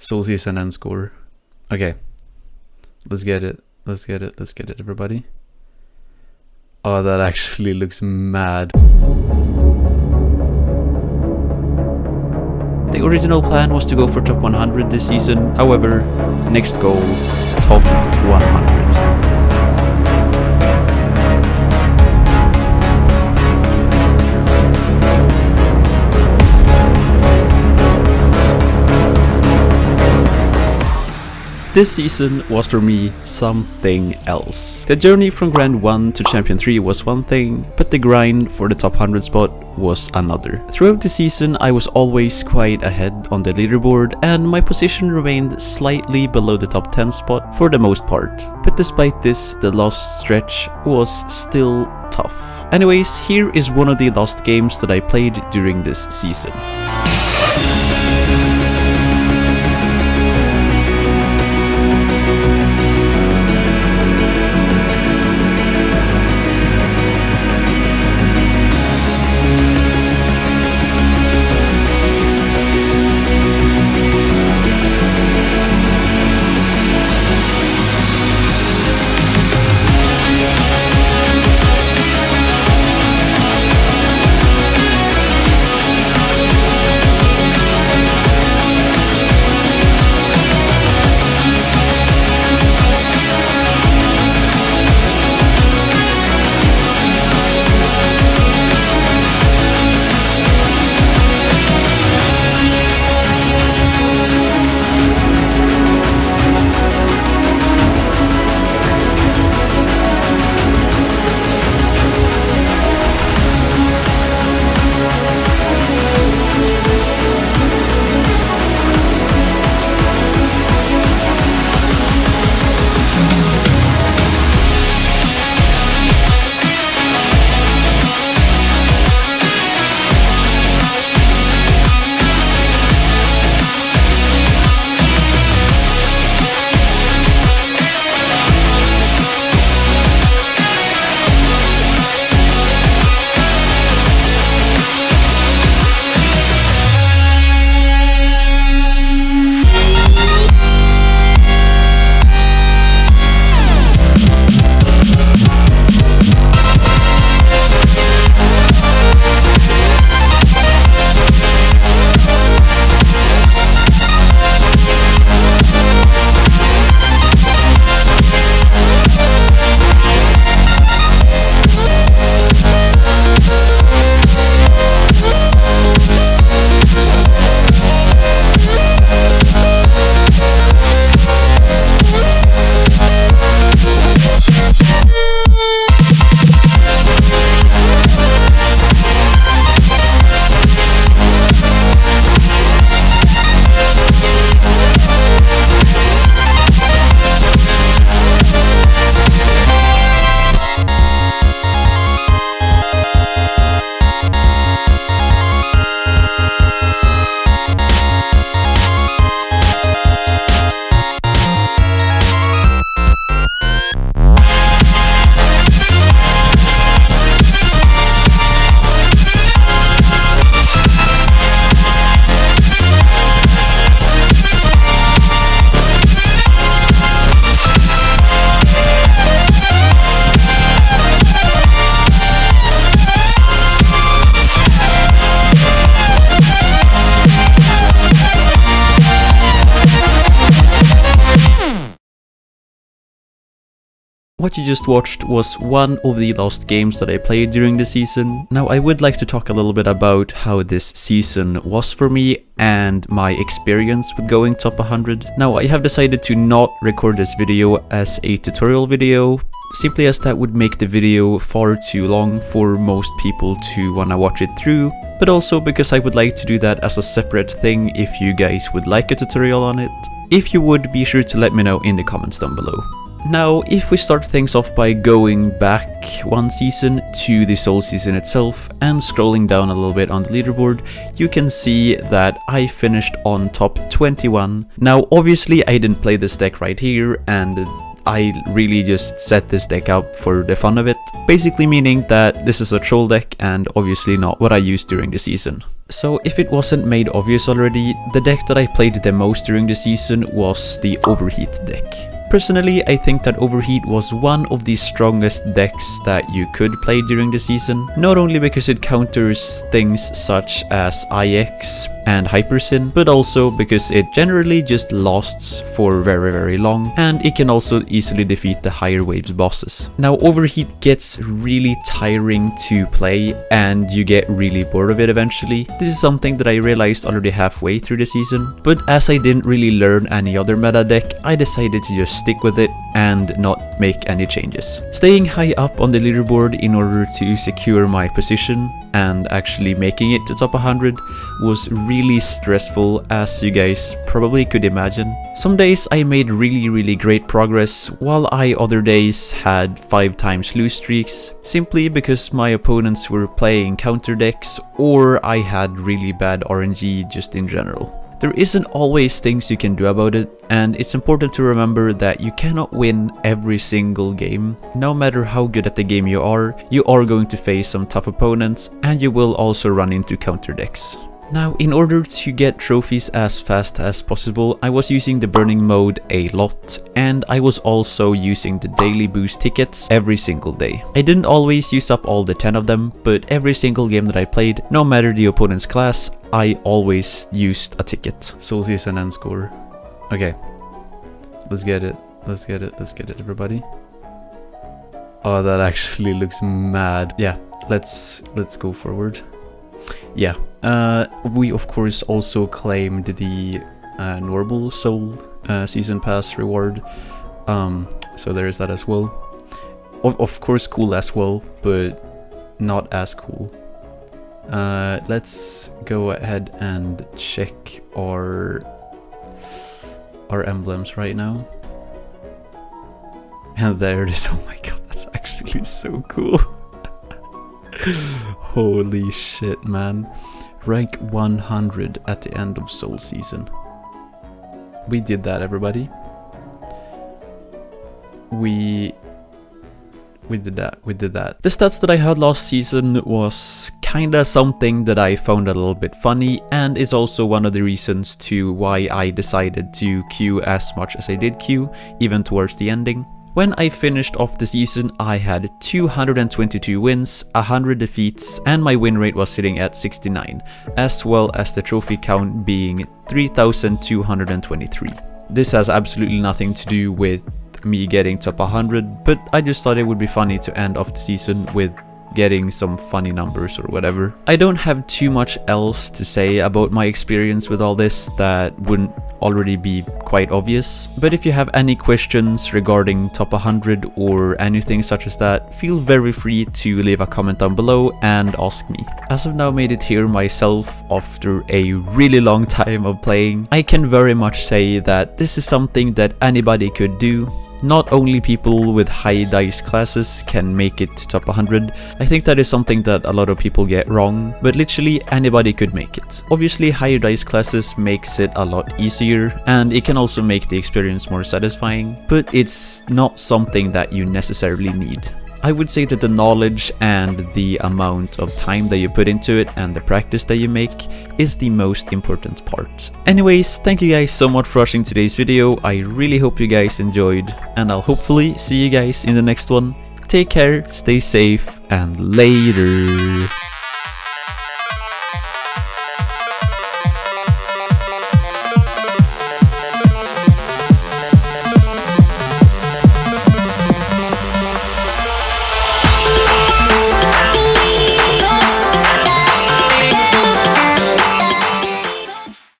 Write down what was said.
Soul Season end score. Okay. Let's get it. Let's get it, everybody. Oh, that actually looks mad. The original plan was to go for top 100 this season. However, next goal, top 100. This season was for me something else. The journey from Grand 1 to Champion 3 was one thing, but the grind for the top 100 spot was another. Throughout the season, I was always quite ahead on the leaderboard, and my position remained slightly below the top 10 spot for the most part. But despite this, the last stretch was still tough. Anyways, here is one of the last games that I played during this season. What you just watched was one of the last games that I played during the season. Now I would like to talk a little bit about how this season was for me and my experience with going top 100. Now I have decided to not record this video as a tutorial video, simply as that would make the video far too long for most people to wanna watch it through, but also because I would like to do that as a separate thing if you guys would like a tutorial on it. If you would, be sure to let me know in the comments down below. Now, if we start things off by going back one season to the Soul season itself and scrolling down a little bit on the leaderboard, you can see that I finished on top 21. Now, obviously I didn't play this deck right here, and I really just set this deck up for the fun of it, basically meaning that this is a troll deck and obviously not what I used during the season. So if it wasn't made obvious already, the deck that I played the most during the season was the Overheat deck. Personally, I think that Overheat was one of the strongest decks that you could play during the season, not only because it counters things such as IX and Hypersyn, but also because it generally just lasts for very long, and it can also easily defeat the higher waves bosses. Now, Overheat gets really tiring to play, and you get really bored of it eventually. This is something that I realized already halfway through the season, but as I didn't really learn any other meta deck, I decided to just stick with it and not make any changes. Staying high up on the leaderboard in order to secure my position and actually making it to top 100 was really stressful, as you guys probably could imagine. Some days I made really great progress, while other days had 5 times lose streaks, simply because my opponents were playing counter decks or I had really bad RNG just in general. There isn't always things you can do about it, and it's important to remember that you cannot win every single game. No matter how good at the game you are going to face some tough opponents, and you will also run into counter decks. Now, in order to get trophies as fast as possible, I was using the burning mode a lot, and I was also using the daily boost tickets every single day. I didn't always use up all the 10 of them, but every single game that I played, no matter the opponent's class, I always used a ticket. Soul Season and score. Okay, let's get it, everybody. Oh, that actually looks mad. Yeah, let's go forward. Yeah, we of course also claimed the normal Soul Season Pass reward, so there is that as well. Of course cool as well, but not as cool. Let's go ahead and check our emblems right now. And there it is. Oh my god, that's actually so cool. Holy shit, man. Rank 100 at the end of Soul Season. We did that, everybody. We did that. The stats that I had last season was kinda something that I found a little bit funny, and is also one of the reasons to why I decided to queue as much as I did queue, even towards the ending. When I finished off the season, I had 222 wins, 100 defeats, and my win rate was sitting at 69, as well as the trophy count being 3,223. This has absolutely nothing to do with me getting top 100, but I just thought it would be funny to end off the season with getting some funny numbers or whatever. I don't have too much else to say about my experience with all this that wouldn't already be quite obvious, but if you have any questions regarding top 100 or anything such as that, feel very free to leave a comment down below and ask me. As I've now made it here myself after a really long time of playing, I can very much say that this is something that anybody could do. Not only people with high dice classes can make it to top 100, I think that is something that a lot of people get wrong, but literally anybody could make it. Obviously higher dice classes makes it a lot easier, and it can also make the experience more satisfying, but it's not something that you necessarily need. I would say that the knowledge and the amount of time that you put into it and the practice that you make is the most important part. Anyways, thank you guys so much for watching today's video. I really hope you guys enjoyed, and I'll hopefully see you guys in the next one. Take care, stay safe, and later.